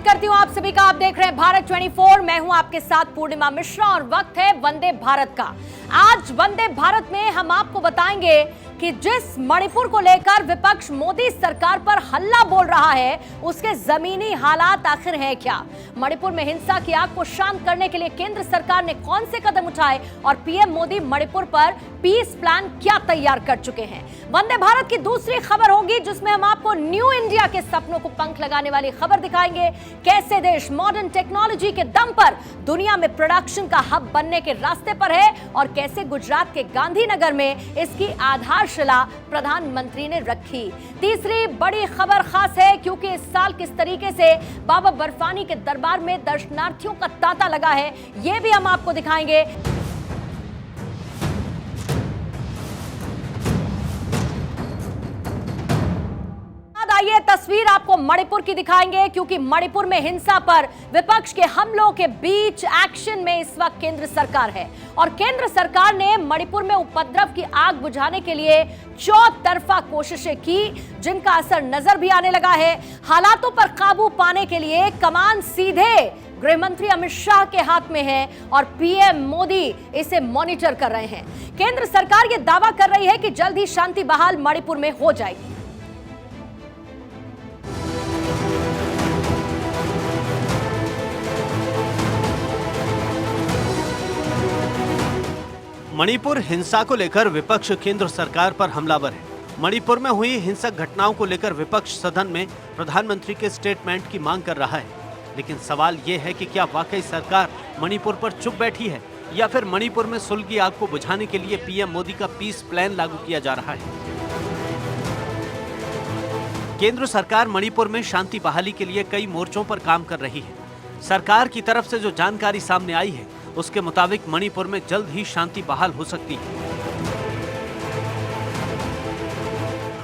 करती हूँ आप सभी का। आप देख रहे हैं भारत 24। मैं हूं आपके साथ पूर्णिमा मिश्रा और वक्त है वंदे भारत का। आज वंदे भारत में हम आपको बताएंगे कि जिस मणिपुर को लेकर विपक्ष मोदी सरकार पर हल्ला बोल रहा है, उसके जमीनी हालात आखिर है क्या। मणिपुर में हिंसा की आग को शांत करने के लिए केंद्र सरकार ने कौन से कदम उठाए और पीएम मोदी मणिपुर पर पीस प्लान क्या तैयार कर चुके हैं। वंदे भारत की दूसरी खबर होगी जिसमें हम आपको न्यू इंडिया के सपनों को पंख लगाने वाली खबर दिखाएंगे। कैसे देश मॉडर्न टेक्नोलॉजी के दम पर दुनिया में प्रोडक्शन का हब बनने के रास्ते पर है और कैसे गुजरात के गांधीनगर में इसकी आधारशिला प्रधानमंत्री ने रखी। तीसरी बड़ी खबर खास है क्योंकि इस साल किस तरीके से बाबा बर्फानी के दरबार में दर्शनार्थियों का तांता लगा है, यह भी हम आपको दिखाएंगे। आइए तस्वीर आपको मणिपुर की दिखाएंगे क्योंकि मणिपुर में हिंसा पर विपक्ष के हमलों के बीच एक्शन में इस वक्त केंद्र सरकार है और केंद्र सरकार ने मणिपुर में उपद्रव की आग बुझाने के लिए चौतरफा कोशिशें की जिनका असर नजर भी आने लगा है। हालातों पर काबू पाने के लिए कमान सीधे गृह मंत्री अमित शाह के हाथ में है और पीएम मोदी इसे मॉनिटर कर रहे हैं। केंद्र सरकार यह दावा कर रही है कि जल्द ही शांति बहाल मणिपुर में हो जाएगी। मणिपुर हिंसा को लेकर विपक्ष केंद्र सरकार पर हमलावर है। मणिपुर में हुई हिंसक घटनाओं को लेकर विपक्ष सदन में प्रधानमंत्री के स्टेटमेंट की मांग कर रहा है, लेकिन सवाल ये है कि क्या वाकई सरकार मणिपुर पर चुप बैठी है या फिर मणिपुर में सुलगी आग को बुझाने के लिए पीएम मोदी का पीस प्लान लागू किया जा रहा है। केंद्र सरकार मणिपुर में शांति बहाली के लिए कई मोर्चों पर काम कर रही है। सरकार की तरफ से जो जानकारी सामने आई है उसके मुताबिक मणिपुर में जल्द ही शांति बहाल हो सकती है।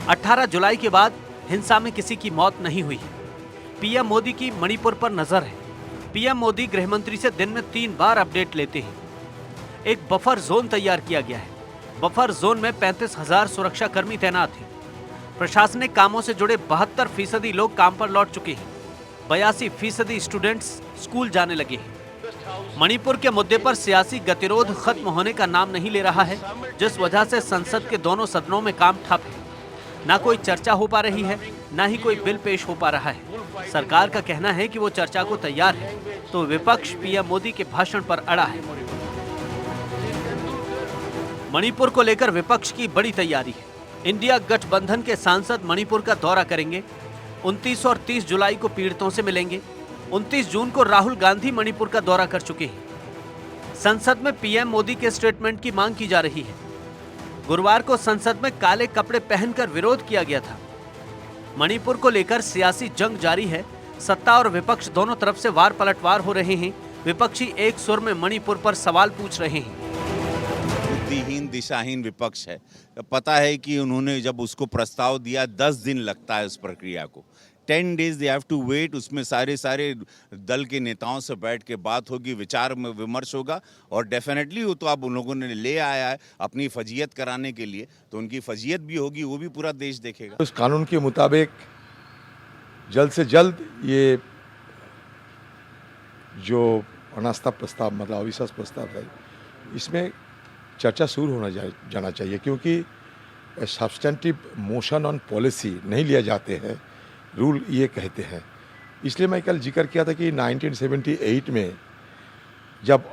18 जुलाई के बाद हिंसा में किसी की मौत नहीं हुई है। पीएम मोदी की मणिपुर पर नजर है। पीएम मोदी गृह मंत्री से दिन में 3 बार अपडेट लेते हैं। एक बफर जोन तैयार किया गया है। बफर जोन में 35,000 सुरक्षा कर्मी तैनात हैं। प्रशासनिक कामों से जुड़े 72% लोग काम पर लौट चुके हैं। 82% स्टूडेंट्स स्कूल जाने लगे हैं। मणिपुर के मुद्दे पर सियासी गतिरोध खत्म होने का नाम नहीं ले रहा है, जिस वजह से संसद के दोनों सदनों में काम ठप है। ना कोई चर्चा हो पा रही है, ना ही कोई बिल पेश हो पा रहा है। सरकार का कहना है कि वो चर्चा को तैयार है, तो विपक्ष पीएम मोदी के भाषण पर अड़ा है। मणिपुर को लेकर विपक्ष की बड़ी तैयारी है। इंडिया गठबंधन के सांसद मणिपुर का दौरा करेंगे। 29 और 30 जुलाई को पीड़ितों से मिलेंगे। 29 जून को राहुल गांधी मणिपुर का दौरा कर चुके हैं। संसद में पीएम मोदी के स्टेटमेंट की मांग की जा रही है। गुरुवार को संसद में काले कपड़े पहनकर विरोध किया गया था। मणिपुर को लेकर सियासी जंग जारी है। सत्ता और विपक्ष दोनों तरफ से वार पलटवार हो रहे हैं। विपक्षी एक सुर में मणिपुर पर सवाल पूछ रहे हैं। बुद्धिहीन दिशाहीन विपक्ष है। पता है कि उन्होंने जब उसको प्रस्ताव दिया 10 दिन लगता है उस प्रक्रिया को। 10 days they have to wait। उसमें सारे दल के नेताओं से बैठ के बात होगी, विचार विमर्श होगा और डेफिनेटली वो तो अब उन लोगों ने ले आया है अपनी फजीयत कराने के लिए, तो उनकी फजीयत भी होगी, वो भी पूरा देश देखेगा। उस कानून के मुताबिक जल्द से जल्द ये जो अनास्था प्रस्ताव मतलब अविश्वास प्रस्ताव है, इसमें चर्चा शुरू होना जाना चाहिए क्योंकि सब्सटेंटिव मोशन ऑन पॉलिसी नहीं लिया जाते हैं, रूल ये कहते हैं। इसलिए मैं कल जिक्र किया था कि 1978 में जब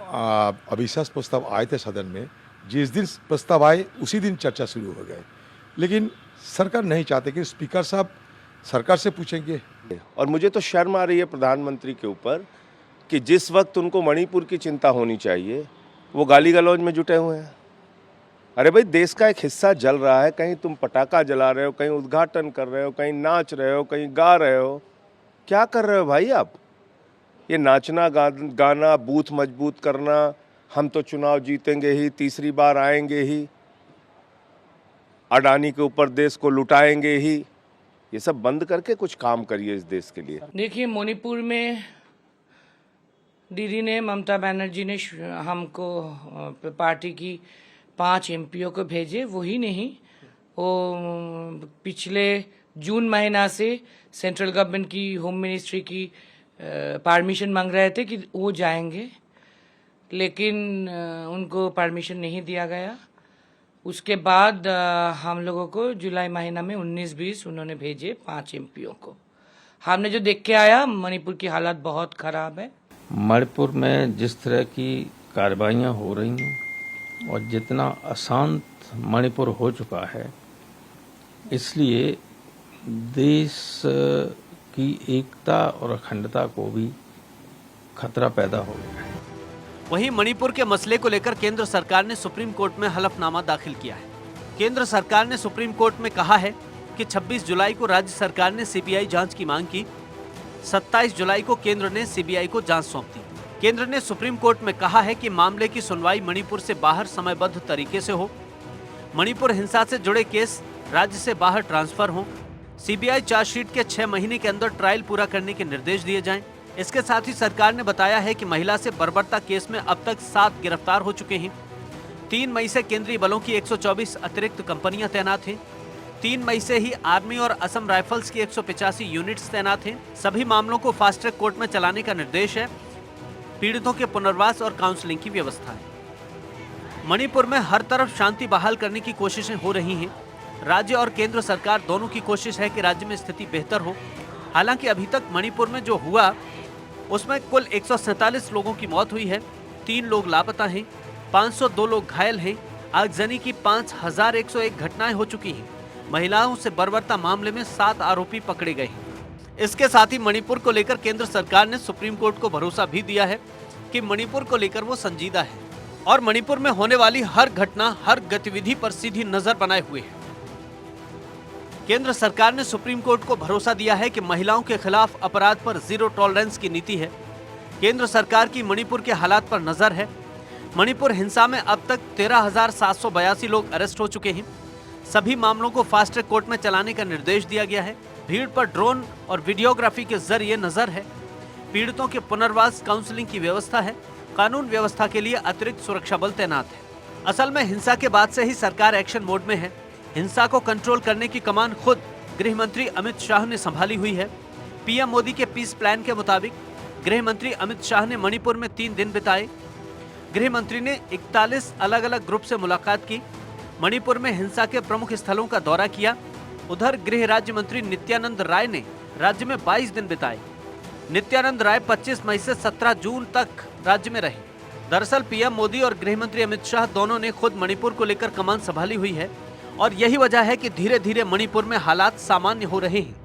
अविश्वास प्रस्ताव आए थे सदन में, जिस दिन प्रस्ताव आए उसी दिन चर्चा शुरू हो गए, लेकिन सरकार नहीं चाहते कि स्पीकर साहब सरकार से पूछेंगे। और मुझे तो शर्म आ रही है प्रधानमंत्री के ऊपर कि जिस वक्त उनको मणिपुर की चिंता होनी चाहिए वो गाली गलौज में जुटे हुए हैं। अरे भाई, देश का एक हिस्सा जल रहा है, कहीं तुम पटाखा जला रहे हो, कहीं उद्घाटन कर रहे हो, कहीं नाच रहे हो, कहीं गा रहे हो। क्या कर रहे हो भाई आप? ये नाचना गाना, बूथ मजबूत करना, हम तो चुनाव जीतेंगे ही, तीसरी बार आएंगे ही, अडानी के ऊपर देश को लुटाएंगे ही, ये सब बंद करके कुछ काम करिए इस देश के लिए। देखिए, मणिपुर में दीदी ने, ममता बनर्जी ने हमको पार्टी की 5 एमपीओ को भेजे। वही नहीं, वो पिछले जून महीना से सेंट्रल गवर्नमेंट की होम मिनिस्ट्री की परमिशन मांग रहे थे कि वो जाएंगे, लेकिन उनको परमिशन नहीं दिया गया। उसके बाद हम लोगों को जुलाई महीना में 19-20 उन्होंने भेजे 5 एमपीओ को। हमने जो देख के आया, मणिपुर की हालत बहुत ख़राब है। मणिपुर में जिस तरह की कार्रवाइयाँ हो रही हैं और जितना अशांत मणिपुर हो चुका है, इसलिए देश की एकता और अखंडता को भी खतरा पैदा हो गया है। वहीं मणिपुर के मसले को लेकर केंद्र सरकार ने सुप्रीम कोर्ट में हलफनामा दाखिल किया है। केंद्र सरकार ने सुप्रीम कोर्ट में कहा है कि 26 जुलाई को राज्य सरकार ने सीबीआई जांच की मांग की। 27 जुलाई को केंद्र ने सीबीआई को जांच सौंप दी। केंद्र ने सुप्रीम कोर्ट में कहा है कि मामले की सुनवाई मणिपुर से बाहर समयबद्ध तरीके से हो। मणिपुर हिंसा से जुड़े केस राज्य से बाहर ट्रांसफर हों। सीबीआई चार्जशीट के 6 महीने के अंदर ट्रायल पूरा करने के निर्देश दिए जाएं। इसके साथ ही सरकार ने बताया है कि महिला से बर्बरता केस में अब तक 7 गिरफ्तार हो चुके हैं। 3 मई से केंद्रीय बलों की 124 अतिरिक्त कंपनियां तैनात हैं। 3 मई से ही आर्मी और असम राइफल्स की 185 यूनिट्स तैनात हैं। सभी मामलों को फास्ट ट्रैक कोर्ट में चलाने का निर्देश है। पीड़ितों के पुनर्वास और काउंसलिंग की व्यवस्था है। मणिपुर में हर तरफ शांति बहाल करने की कोशिशें हो रही हैं। राज्य और केंद्र सरकार दोनों की कोशिश है कि राज्य में स्थिति बेहतर हो। हालांकि अभी तक मणिपुर में जो हुआ उसमें कुल 147 लोगों की मौत हुई है, 3 लोग लापता हैं, 502 लोग घायल हैं। आगजनी की 5101 घटनाएं हो चुकी हैं। महिलाओं से बर्बरता मामले में 7 आरोपी पकड़े गए हैं। इसके साथ ही मणिपुर को लेकर केंद्र सरकार ने सुप्रीम कोर्ट को भरोसा भी दिया है कि मणिपुर को लेकर वो संजीदा है और मणिपुर में होने वाली हर घटना, हर गतिविधि पर सीधी नजर बनाए हुए है। केंद्र सरकार ने सुप्रीम कोर्ट को भरोसा दिया है कि महिलाओं के खिलाफ अपराध पर जीरो टॉलरेंस की नीति है। केंद्र सरकार की मणिपुर के हालात पर नजर है। मणिपुर हिंसा में अब तक 13,782 लोग अरेस्ट हो चुके हैं। सभी मामलों को फास्ट ट्रैक कोर्ट में चलाने का निर्देश दिया गया है। भीड़ पर ड्रोन और वीडियोग्राफी के जरिए नजर है। पीड़ितों के पुनर्वास काउंसलिंग की व्यवस्था है। कानून व्यवस्था के लिए अतिरिक्त सुरक्षा बल तैनात है। असल में हिंसा के बाद से ही सरकार एक्शन मोड में है। हिंसा को कंट्रोल करने की कमान खुद गृह मंत्री अमित शाह ने संभाली हुई है। पीएम मोदी के पीस प्लान के मुताबिक गृह मंत्री अमित शाह ने मणिपुर में 3 दिन बिताए। गृह मंत्री ने 41 अलग अलग ग्रुप से मुलाकात की। मणिपुर में हिंसा के प्रमुख स्थलों का दौरा किया। उधर गृह राज्य मंत्री नित्यानंद राय ने राज्य में 22 दिन बिताए। नित्यानंद राय 25 मई से 17 जून तक राज्य में रहे। दरअसल पीएम मोदी और गृह मंत्री अमित शाह दोनों ने खुद मणिपुर को लेकर कमान संभाली हुई है और यही वजह है कि धीरे धीरे मणिपुर में हालात सामान्य हो रहे हैं।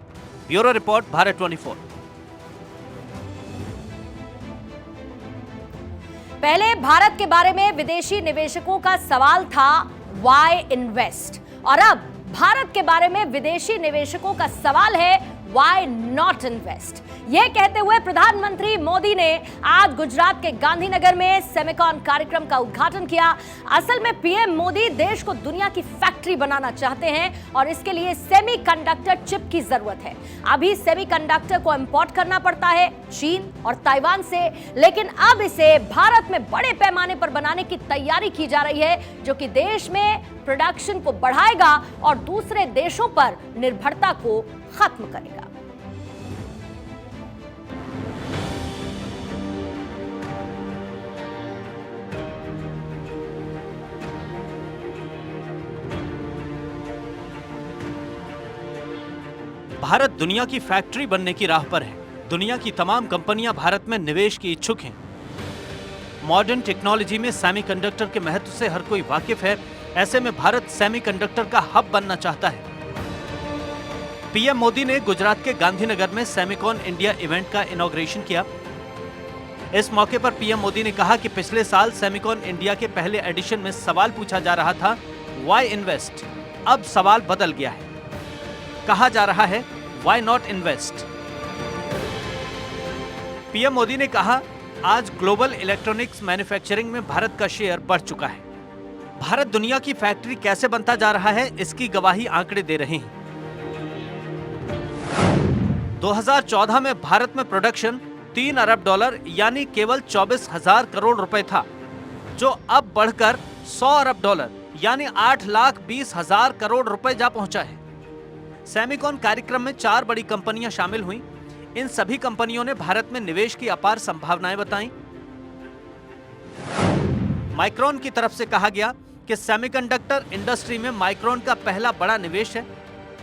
Bureau report, Bharat 24। पहले भारत के बारे में विदेशी निवेशकों का सवाल था वाई इन्वेस्ट, और अब भारत के बारे में विदेशी निवेशकों का सवाल है वाई नॉट इन्वेस्ट। यह कहते हुए प्रधानमंत्री मोदी ने आज गुजरात के गांधीनगर में सेमिकॉन कार्यक्रम का उद्घाटन किया। असल में पीएम मोदी देश को दुनिया की फैक्ट्री बनाना चाहते हैं और इसके लिए सेमीकंडक्टर चिप की जरूरत है। अभी सेमीकंडक्टर को इंपोर्ट करना पड़ता है चीन और ताइवान से, लेकिन अब इसे भारत में बड़े पैमाने पर बनाने की तैयारी की जा रही है, जो कि देश में प्रोडक्शन को बढ़ाएगा और दूसरे देशों पर निर्भरता को खत्म करेगा। भारत दुनिया की फैक्ट्री बनने की राह पर है। दुनिया की तमाम कंपनियां भारत में निवेश की इच्छुक हैं। मॉडर्न टेक्नोलॉजी में सेमीकंडक्टर के महत्व से हर कोई वाकिफ है। ऐसे में भारत सेमीकंडक्टर का हब बनना चाहता है। पीएम मोदी ने गुजरात के गांधीनगर में सेमिकॉन इंडिया इवेंट का इनॉग्रेशन किया। इस मौके पर पीएम मोदी ने कहा कि पिछले साल सेमिकॉन इंडिया के पहले एडिशन में सवाल पूछा जा रहा था वाई इन्वेस्ट, अब सवाल बदल गया है। कहा जा रहा है why not invest. PM Modi ने कहा आज ग्लोबल इलेक्ट्रॉनिक्स मैन्युफैक्चरिंग में भारत का शेयर बढ़ चुका है। भारत दुनिया की फैक्ट्री कैसे बनता जा रहा है, इसकी गवाही आंकड़े दे रहे हैं। 2014 में भारत में प्रोडक्शन $3 अरब यानी केवल 24,000 करोड़ रुपए था, जो अब बढ़कर $100 अरब यानी 8,20,000 करोड़ रुपए जा पहुंचा है। सेमिकॉन कार्यक्रम में 4 बड़ी कंपनियां शामिल हुईं। इन सभी कंपनियों ने भारत में निवेश की अपार संभावनाएं बताई। माइक्रॉन की तरफ से कहा गया कि सेमीकंडक्टर इंडस्ट्री में माइक्रॉन का पहला बड़ा निवेश है।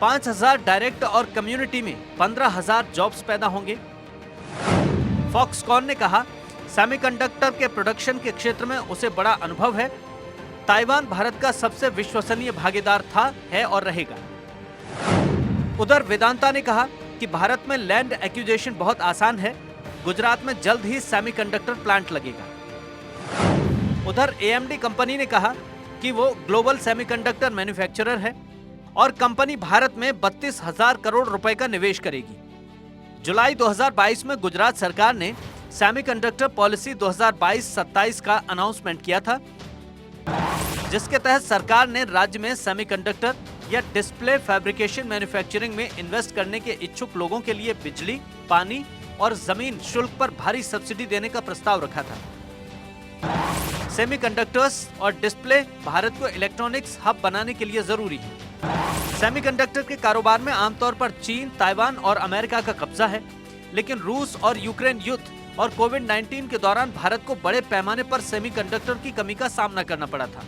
5000 डायरेक्ट और कम्युनिटी में 15000 जॉब्स पैदा होंगे। फॉक्सकॉन ने कहा सेमीकंडक्टर के प्रोडक्शन के क्षेत्र में उसे बड़ा अनुभव है। ताइवान भारत का सबसे विश्वसनीय भागीदार था, है और रहेगा। उधर वेदांता ने कहा कि भारत में लैंड एक्विजिशन बहुत आसान है। गुजरात में जल्द ही सेमीकंडक्टर प्लांट लगेगा। उधर AMD कंपनी ने कहा कि वो ग्लोबल सेमीकंडक्टर मैन्युफैक्चरर है और कंपनी भारत में 32,000 करोड़ रुपए का निवेश करेगी। जुलाई 2022 में गुजरात सरकार ने सेमीकंडक्टर पॉलिसी 2022-27 का अनाउंसमेंट किया था, जिसके तहत सरकार ने राज्य में सेमीकंडक्टर या डिस्प्ले फैब्रिकेशन मैन्युफैक्चरिंग में इन्वेस्ट करने के इच्छुक लोगों के लिए बिजली, पानी और जमीन शुल्क पर भारी सब्सिडी देने का प्रस्ताव रखा था। सेमीकंडक्टर्स और डिस्प्ले भारत को इलेक्ट्रॉनिक्स हब बनाने के लिए जरूरी है। सेमीकंडक्टर के कारोबार में आमतौर पर चीन, ताइवान और अमेरिका का कब्जा है, लेकिन रूस और यूक्रेन युद्ध और कोविड-19 के दौरान भारत को बड़े पैमाने पर सेमीकंडक्टर की कमी का सामना करना पड़ा था,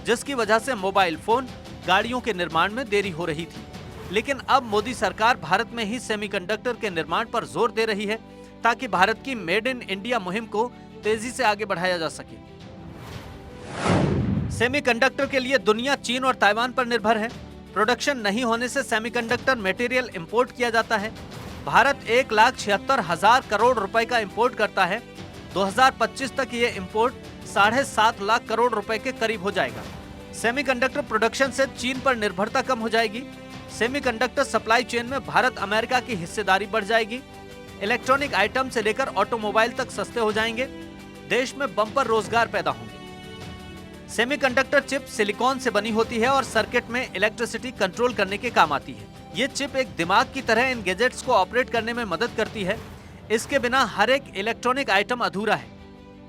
जिसकी वजह से मोबाइल फोन, गाड़ियों के निर्माण में देरी हो रही थी। लेकिन अब मोदी सरकार भारत में ही सेमीकंडक्टर के निर्माण पर जोर दे रही है, ताकि भारत की मेड इन इंडिया मुहिम को तेजी से आगे बढ़ाया जा सके। सेमीकंडक्टर के लिए दुनिया चीन और ताइवान पर निर्भर है। प्रोडक्शन नहीं होने से सेमीकंडक्टर मटेरियल इंपोर्ट किया जाता है। भारत 1,76,000 करोड़ रुपए का इंपोर्ट करता है। 2025 तक ये इंपोर्ट 7.5 लाख करोड़ रुपए के करीब हो जाएगा। सेमीकंडक्टर प्रोडक्शन से चीन पर निर्भरता कम हो जाएगी। सेमीकंडक्टर सप्लाई चेन में भारत अमेरिका की हिस्सेदारी बढ़ जाएगी। इलेक्ट्रॉनिक आइटम से लेकर ऑटोमोबाइल तक सस्ते हो जाएंगे। देश में बम्पर रोजगार पैदा होंगे। सेमीकंडक्टर चिप सिलिकॉन से बनी होती है और सर्किट में इलेक्ट्रिसिटी कंट्रोल करने के काम आती है। ये चिप एक दिमाग की तरह इन गैजेट्स को ऑपरेट करने में मदद करती है। इसके बिना हर एक इलेक्ट्रॉनिक आइटम अधूरा है।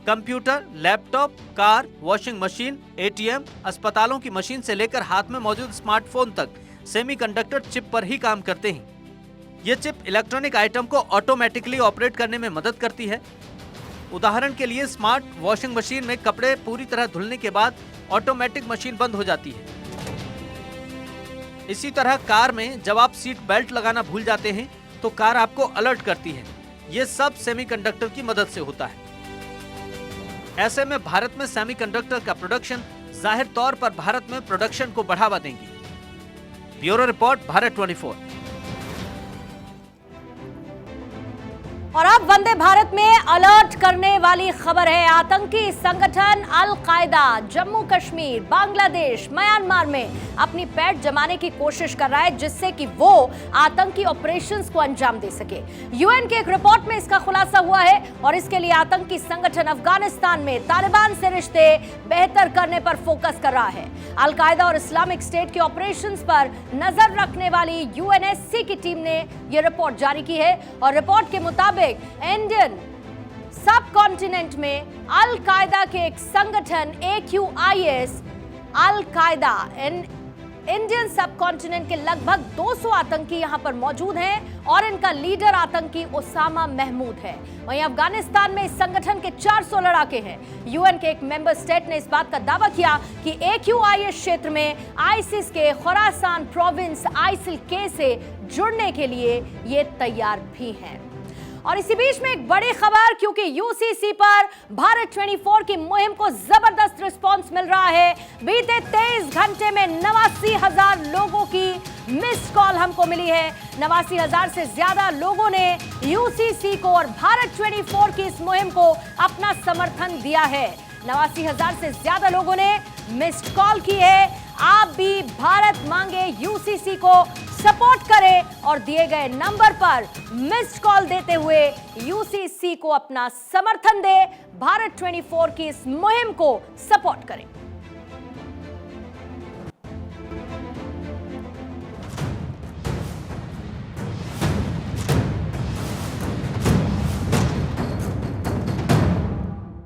Computer, laptop, car, washing machine, ATM, अस्पतालों की मशीन से लेकर हाथ में मौजूद स्मार्टफोन तक सेमीकंडक्टर चिप पर ही काम करते हैं। ये चिप इलेक्ट्रॉनिक आइटम को ऑटोमेटिकली ऑपरेट करने में मदद करती है। उदाहरण के लिए स्मार्ट वॉशिंग मशीन में कपड़े पूरी तरह धुलने के बाद ऑटोमेटिक मशीन बंद हो जाती है। इसी तरह कार में जब आप सीट बेल्ट लगाना भूल जाते हैं तो कार आपको अलर्ट करती है। ये सब सेमीकंडक्टर की मदद से होता है। ऐसे में भारत में सेमीकंडक्टर का प्रोडक्शन जाहिर तौर पर भारत में प्रोडक्शन को बढ़ावा देंगी। Bureau report, Bharat 24। और अब वंदे भारत में अलर्ट करने वाली खबर है। आतंकी संगठन अल कायदा जम्मू कश्मीर, बांग्लादेश, म्यांमार में अपनी पैठ जमाने की कोशिश कर रहा है, जिससे कि वो आतंकी ऑपरेशंस को अंजाम दे सके। यूएन के एक रिपोर्ट में इसका खुलासा हुआ है और इसके लिए आतंकी संगठन अफगानिस्तान में तालिबान से रिश्ते बेहतर करने पर फोकस कर रहा है। अल कायदा और इस्लामिक स्टेट के ऑपरेशंस पर नजर रखने वाली UNSC की टीम ने यह रिपोर्ट जारी की है और रिपोर्ट के मुताबिक इंडियन सब कॉन्टिनेंट में अल कायदा के एक संगठन AQIS अल कायदा इंडियन सब कॉन्टिनेंट के लगभग 200 आतंकी यहां पर मौजूद हैं और इनका लीडर आतंकी ओसामा महमूद है। वहीं अफगानिस्तान में इस संगठन के 400 लड़ाके हैं। यूएन के एक मेंबर स्टेट ने इस बात का दावा किया कि AQIS क्षेत्र में आईसिस के खुरासान प्रोविंस ISIL-K से जुड़ने के लिए ये तैयार भी हैं। और इसी बीच में एक बड़ी खबर, क्योंकि UCC पर भारत 24 की मुहिम को जबरदस्त रिस्पांस मिल रहा है। बीते 23 घंटे में 89,000 लोगों की मिस्ड कॉल हमको मिली है। 89,000 से ज्यादा लोगों ने UCC को और भारत 24 की इस मुहिम को अपना समर्थन दिया है। 89,000 से ज्यादा लोगों ने मिस्ड कॉल की है। आप भी भारत मांगे UCC को सपोर्ट करें और दिए गए नंबर पर मिस्ड कॉल देते हुए UCC को अपना समर्थन दे, भारत 24 की इस मुहिम को सपोर्ट करें।